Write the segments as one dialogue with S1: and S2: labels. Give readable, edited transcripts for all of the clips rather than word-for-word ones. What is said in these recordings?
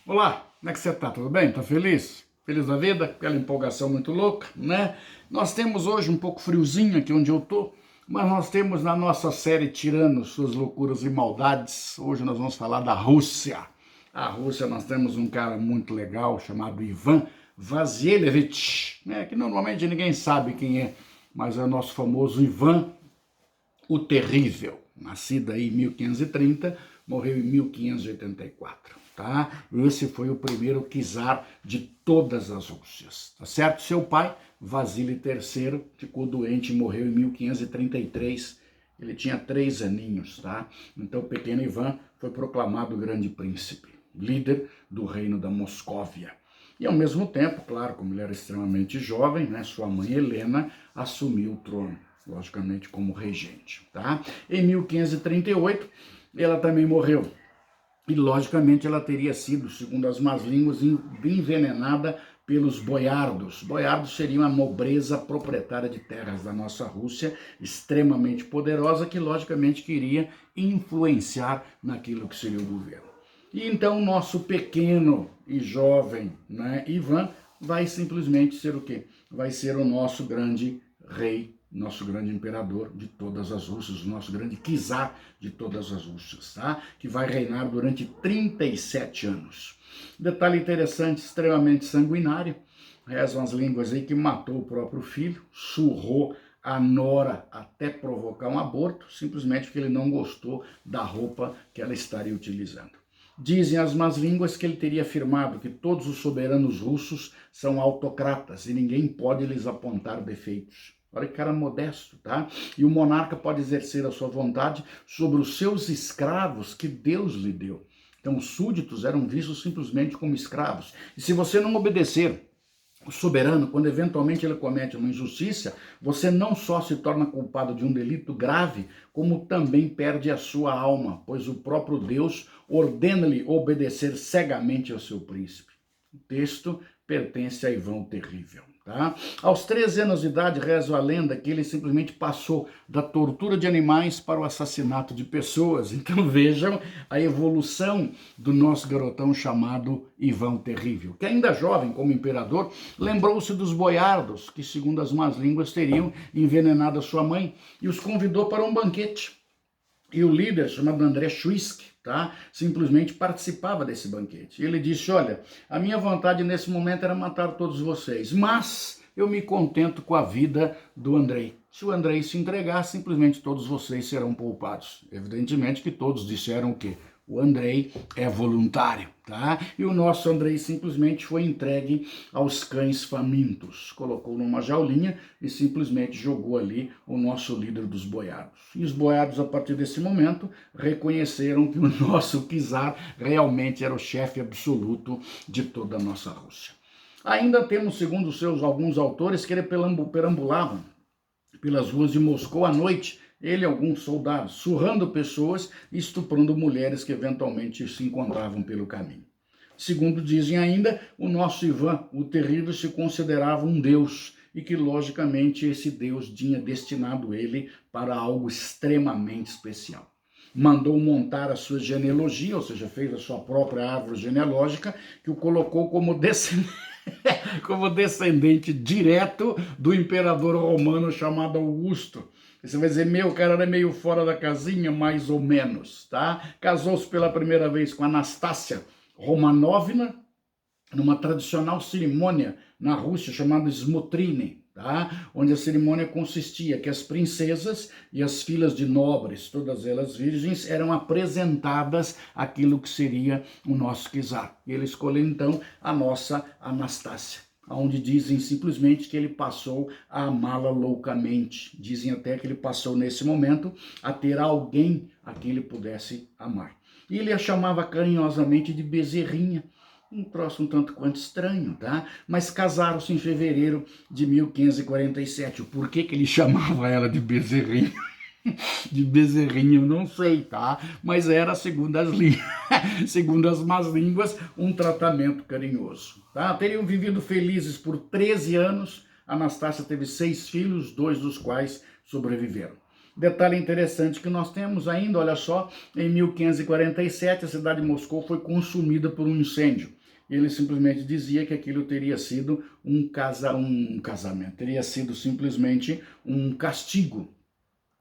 S1: Olá, como é que você tá? Tudo bem? Tá feliz? Feliz da vida? Aquela empolgação muito louca, né? Nós temos hoje um pouco friozinho aqui onde eu tô, mas nós temos na nossa série Tirando Suas Loucuras e Maldades, hoje nós vamos falar da Rússia. A Rússia, nós temos um cara muito legal chamado Ivan Vasilevich, né? Que normalmente ninguém sabe quem é, mas é o nosso famoso Ivan o Terrível, nascido aí em 1530, morreu em 1584, tá? Esse foi o primeiro czar de todas as Rússias, tá certo? Seu pai, Vasily III, ficou doente e morreu em 1533, ele tinha 3 aninhos, tá? Então o pequeno Ivan foi proclamado grande príncipe, líder do reino da Moscóvia. E ao mesmo tempo, claro, como ele era extremamente jovem, né, sua mãe Helena assumiu o trono, logicamente como regente, tá? Em 1538, ela também morreu. E, logicamente, ela teria sido, segundo as más línguas, envenenada pelos boiardos. Boiardos seriam a nobreza proprietária de terras da nossa Rússia, extremamente poderosa, que, logicamente, queria influenciar naquilo que seria o governo. E então, nosso pequeno e jovem, né, Ivan vai simplesmente ser o quê? Vai ser o nosso grande rei, nosso grande imperador de todas as Rússias, o nosso grande czar de todas as Rússias, tá? Que vai reinar durante 37 anos. Detalhe interessante, extremamente sanguinário, rezam as línguas aí que matou o próprio filho, surrou a nora até provocar um aborto, simplesmente porque ele não gostou da roupa que ela estaria utilizando. Dizem as más línguas que ele teria afirmado que todos os soberanos russos são autocratas e ninguém pode lhes apontar defeitos. Olha que cara modesto, tá? E o monarca pode exercer a sua vontade sobre os seus escravos que Deus lhe deu. Então os súditos eram vistos simplesmente como escravos. E se você não obedecer o soberano, quando eventualmente ele comete uma injustiça, você não só se torna culpado de um delito grave, como também perde a sua alma, pois o próprio Deus ordena-lhe obedecer cegamente ao seu príncipe. O texto pertence a Ivan o Terrível. Tá? Aos 13 anos de idade, reza a lenda que ele simplesmente passou da tortura de animais para o assassinato de pessoas. Então vejam a evolução do nosso garotão chamado Ivan o Terrível, que ainda jovem como imperador, lembrou-se dos boiardos, que segundo as más línguas teriam envenenado a sua mãe, e os convidou para um banquete. E o líder, chamado André Schwisk, tá, simplesmente participava desse banquete. E ele disse, olha, a minha vontade nesse momento era matar todos vocês, mas eu me contento com a vida do Andrei. Se o Andrei se entregar, simplesmente todos vocês serão poupados. Evidentemente que todos disseram o quê? O Andrei é voluntário, tá? E o nosso Andrei simplesmente foi entregue aos cães famintos. Colocou numa jaulinha e simplesmente jogou ali o nosso líder dos boiados. E os boiados, a partir desse momento, reconheceram que o nosso czar realmente era o chefe absoluto de toda a nossa Rússia. Ainda temos, segundo alguns autores, que ele perambulava pelas ruas de Moscou à noite, ele e alguns soldados, surrando pessoas e estuprando mulheres que eventualmente se encontravam pelo caminho. Segundo dizem ainda, o nosso Ivan, o Terrível, se considerava um deus e que, logicamente, esse deus tinha destinado ele para algo extremamente especial. Mandou montar a sua genealogia, ou seja, fez a sua própria árvore genealógica, que o colocou como descendente direto do imperador romano chamado Augusto. Você vai dizer, meu, o cara era meio fora da casinha, mais ou menos, tá? Casou-se pela primeira vez com Anastácia Romanovna, numa tradicional cerimônia na Rússia chamada Smotrine, tá? Onde a cerimônia consistia que as princesas e as filhas de nobres, todas elas virgens, eram apresentadas aquilo que seria o nosso czar. E ele escolheu então a nossa Anastácia, onde dizem simplesmente que ele passou a amá-la loucamente. Dizem até que ele passou nesse momento a ter alguém a quem ele pudesse amar. E ele a chamava carinhosamente de Bezerrinha, um troço um tanto quanto estranho, tá? Mas casaram-se em fevereiro de 1547. O porquê que ele chamava ela de Bezerrinha? De Bezerrinha, eu não sei, tá? Mas era, segundo as más línguas, um tratamento carinhoso, tá? Teriam vivido felizes por 13 anos. Anastácia teve 6 filhos, 2 dos quais sobreviveram. Detalhe interessante que nós temos ainda, olha só, em 1547 a cidade de Moscou foi consumida por um incêndio. Ele simplesmente dizia que aquilo teria sido um casamento, teria sido simplesmente um castigo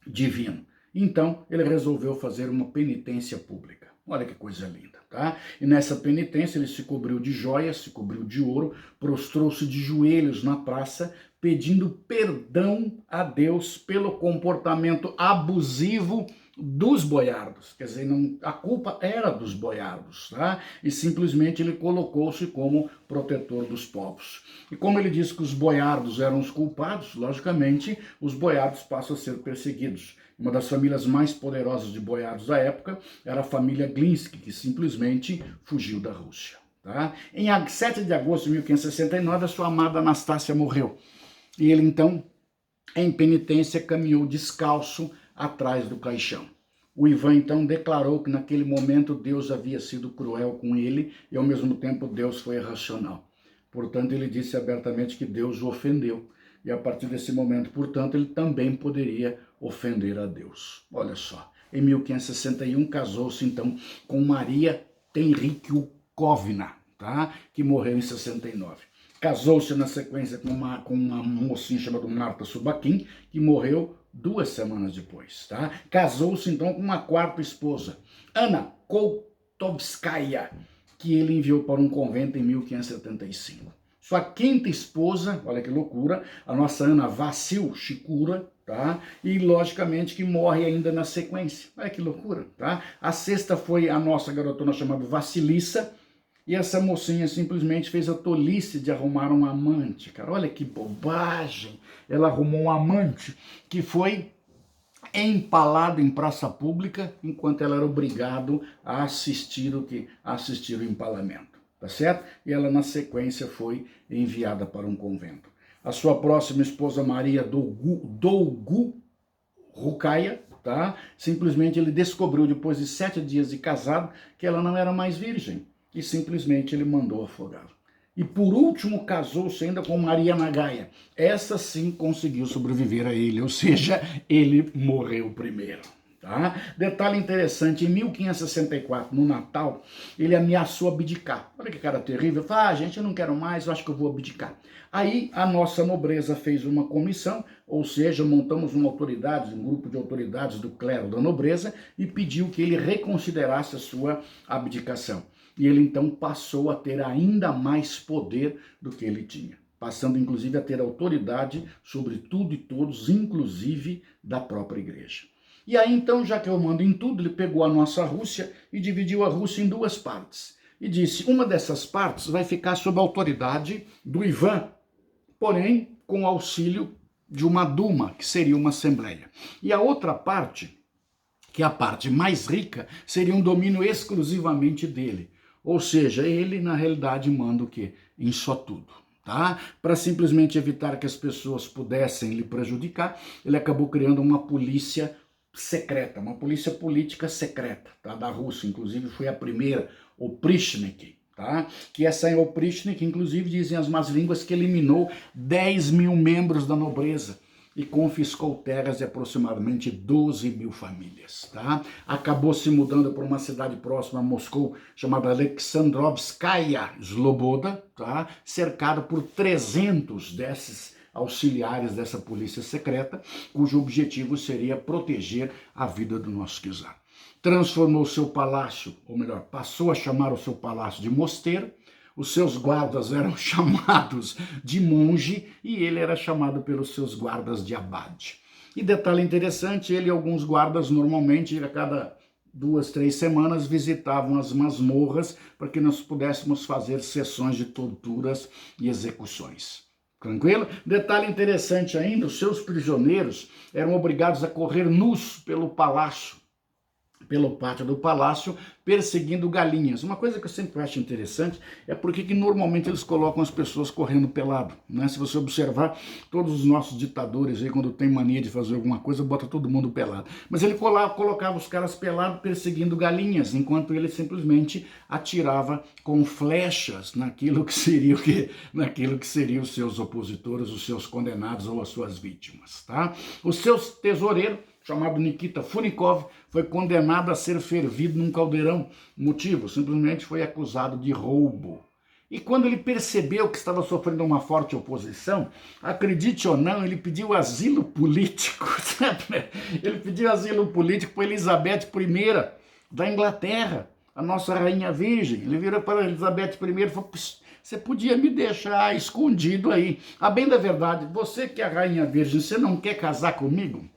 S1: divino. Então, ele resolveu fazer uma penitência pública. Olha que coisa linda, tá? E nessa penitência ele se cobriu de joias, se cobriu de ouro, prostrou-se de joelhos na praça, pedindo perdão a Deus pelo comportamento abusivo dos boiardos. Quer dizer, não, a culpa era dos boiardos, tá? E simplesmente ele colocou-se como protetor dos povos. E como ele disse que os boiardos eram os culpados, logicamente, os boiardos passam a ser perseguidos. Uma das famílias mais poderosas de boiardos da época era a família Glinsky, que simplesmente fugiu da Rússia. Tá? Em 7 de agosto de 1569, a sua amada Anastácia morreu. E ele, então, em penitência, caminhou descalço atrás do caixão. O Ivan, então, declarou que naquele momento Deus havia sido cruel com ele e, ao mesmo tempo, Deus foi irracional. Portanto, ele disse abertamente que Deus o ofendeu. E a partir desse momento, portanto, ele também poderia ofender a Deus. Olha só, em 1561 casou-se então com Maria Tenrikyukovna, tá? Que morreu em 69. Casou-se na sequência com uma mocinha chamada Marta Subakin, que morreu 2 semanas depois, tá? Casou-se então com uma quarta esposa, Anna Koltovskaya, que ele enviou para um convento em 1575. Sua quinta esposa, olha que loucura, a nossa Ana Vassilchikura, tá? E logicamente que morre ainda na sequência. Olha que loucura, tá? A sexta foi a nossa garotona chamada Vassilissa, e essa mocinha simplesmente fez a tolice de arrumar um amante, cara. Olha que bobagem. Ela arrumou um amante que foi empalado em praça pública enquanto ela era obrigada a assistir o empalamento. Tá certo? E ela, na sequência, foi enviada para um convento. A sua próxima esposa, Maria Dolgorukaya, tá? Simplesmente ele descobriu, depois de 7 dias de casado, que ela não era mais virgem. E simplesmente ele mandou afogá-la. E por último, casou-se ainda com Maria Nagaia. Essa sim conseguiu sobreviver a ele, ou seja, ele morreu primeiro. Tá? Detalhe interessante, em 1564, no Natal, ele ameaçou abdicar. Olha que cara terrível. Fala, gente, eu não quero mais, eu acho que eu vou abdicar. Aí a nossa nobreza fez uma comissão, ou seja, montamos uma autoridade, um grupo de autoridades do clero da nobreza e pediu que ele reconsiderasse a sua abdicação. E ele então passou a ter ainda mais poder do que ele tinha, passando inclusive a ter autoridade sobre tudo e todos, inclusive da própria igreja. E aí então, já que eu mando em tudo, ele pegou a nossa Rússia e dividiu a Rússia em 2 partes. E disse, uma dessas partes vai ficar sob a autoridade do Ivan, porém com o auxílio de uma Duma, que seria uma assembleia. E a outra parte, que é a parte mais rica, seria um domínio exclusivamente dele. Ou seja, ele na realidade manda o quê? Em só tudo. Tá? Para simplesmente evitar que as pessoas pudessem lhe prejudicar, ele acabou criando uma polícia secreta, uma polícia política secreta, tá? Da Rússia, inclusive foi a primeira, Oprichnik, tá? Que essa Oprichnik, inclusive, dizem as más línguas que eliminou 10.000 membros da nobreza e confiscou terras de aproximadamente 12.000 famílias, tá? Acabou se mudando para uma cidade próxima a Moscou, chamada Alexandrovskaya Sloboda, tá? Cercado por 300 desses auxiliares dessa polícia secreta, cujo objetivo seria proteger a vida do nosso czar. Transformou seu palácio, ou melhor, passou a chamar o seu palácio de mosteiro, os seus guardas eram chamados de monge e ele era chamado pelos seus guardas de abade. E detalhe interessante, ele e alguns guardas normalmente a cada 2, 3 semanas visitavam as masmorras para que nós pudéssemos fazer sessões de torturas e execuções. Tranquilo? Detalhe interessante ainda, os seus prisioneiros eram obrigados a correr nus pelo palácio, pelo pátio do palácio, perseguindo galinhas. Uma coisa que eu sempre acho interessante é porque que normalmente eles colocam as pessoas correndo pelado, né? Se você observar, todos os nossos ditadores aí, quando tem mania de fazer alguma coisa, bota todo mundo pelado. Mas ele colocava os caras pelados perseguindo galinhas, enquanto ele simplesmente atirava com flechas naquilo que seria o quê? Naquilo que seriam os seus opositores, os seus condenados ou as suas vítimas, tá? O seu tesoureiro chamado Nikita Funikov, foi condenado a ser fervido num caldeirão. Motivo, simplesmente foi acusado de roubo. E quando ele percebeu que estava sofrendo uma forte oposição, acredite ou não, ele pediu asilo político. Ele pediu asilo político para Elizabeth I da Inglaterra, a nossa rainha virgem. Ele virou para Elizabeth I e falou: você podia me deixar escondido aí. A bem da verdade, você que é a rainha virgem, você não quer casar comigo?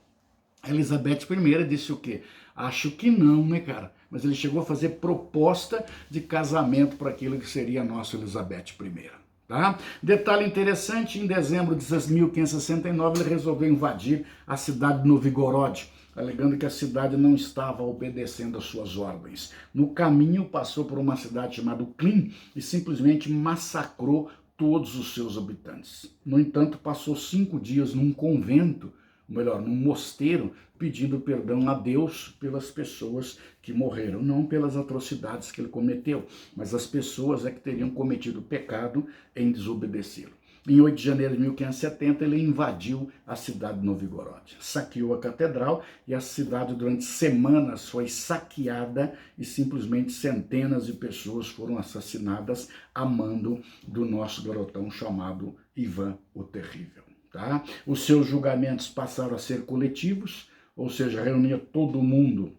S1: Elizabeth I disse o quê? Acho que não, né, cara? Mas ele chegou a fazer proposta de casamento para aquilo que seria a nossa Elizabeth I. Tá? Detalhe interessante, em dezembro de 1569 ele resolveu invadir a cidade de Novgorod, alegando que a cidade não estava obedecendo às suas ordens. No caminho passou por uma cidade chamada Klin e simplesmente massacrou todos os seus habitantes. No entanto, passou 5 dias num convento, melhor, num mosteiro, pedindo perdão a Deus pelas pessoas que morreram, não pelas atrocidades que ele cometeu, mas as pessoas é que teriam cometido pecado em desobedecê-lo. Em 8 de janeiro de 1570, ele invadiu a cidade de Novgorod, saqueou a catedral e a cidade durante semanas foi saqueada e simplesmente centenas de pessoas foram assassinadas a mando do nosso garotão chamado Ivan o Terrível. Tá? Os seus julgamentos passaram a ser coletivos, ou seja, reunia todo mundo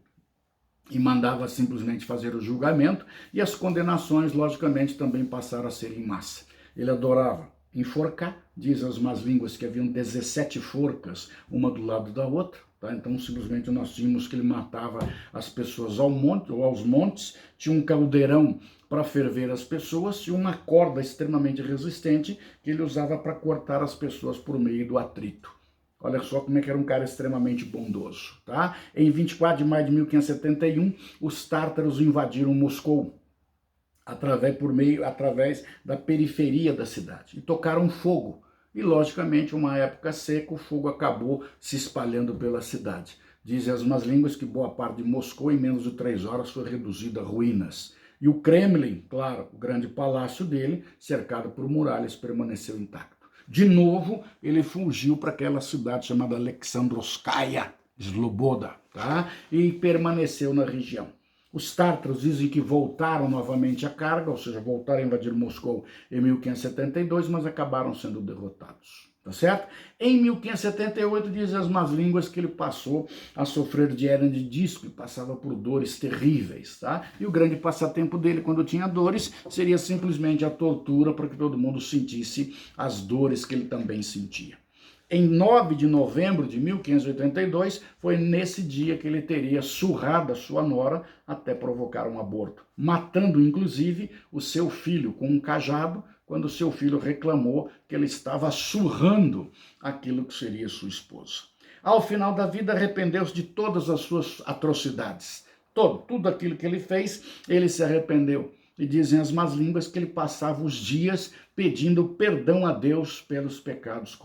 S1: e mandava simplesmente fazer o julgamento, e as condenações, logicamente, também passaram a ser em massa. Ele adorava enforcar, dizem as más línguas que haviam 17 forcas, uma do lado da outra, tá? Então simplesmente nós tínhamos que ele matava as pessoas ao monte ou aos montes, tinha um caldeirão para ferver as pessoas, tinha uma corda extremamente resistente que ele usava para cortar as pessoas por meio do atrito. Olha só como é que era um cara extremamente bondoso, tá? Em 24 de maio de 1571, os tártaros invadiram Moscou, através da periferia da cidade, e tocaram fogo. E, logicamente, uma época seca, o fogo acabou se espalhando pela cidade. Dizem as más línguas que boa parte de Moscou, em menos de 3 horas, foi reduzida a ruínas. E o Kremlin, claro, o grande palácio dele, cercado por muralhas, permaneceu intacto. De novo, ele fugiu para aquela cidade chamada Alexandrovskaya, Sloboda, tá? E permaneceu na região. Os tártaros dizem que voltaram novamente à carga, ou seja, voltaram a invadir Moscou em 1572, mas acabaram sendo derrotados, tá certo? Em 1578, dizem as más línguas que ele passou a sofrer de hérnia de disco e passava por dores terríveis, tá? E o grande passatempo dele, quando tinha dores, seria simplesmente a tortura para que todo mundo sentisse as dores que ele também sentia. Em 9 de novembro de 1582, foi nesse dia que ele teria surrado a sua nora até provocar um aborto, matando inclusive o seu filho com um cajado, quando seu filho reclamou que ele estava surrando aquilo que seria sua esposa. Ao final da vida, arrependeu-se de todas as suas atrocidades. Tudo aquilo que ele fez, ele se arrependeu. E dizem as más línguas que ele passava os dias pedindo perdão a Deus pelos pecados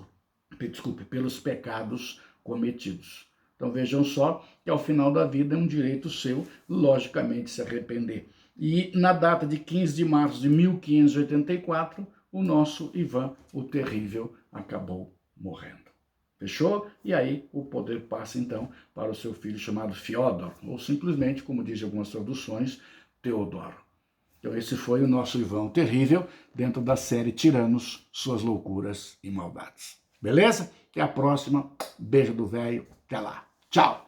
S1: cometidos. Então vejam só que ao final da vida é um direito seu, logicamente, se arrepender. E na data de 15 de março de 1584, o nosso Ivan o Terrível acabou morrendo. Fechou? E aí o poder passa então para o seu filho chamado Fiodor, ou simplesmente, como dizem algumas traduções, Teodoro. Então esse foi o nosso Ivan o Terrível, dentro da série Tiranos, Suas Loucuras e Maldades. Beleza? Até a próxima. Beijo do velho. Até lá. Tchau.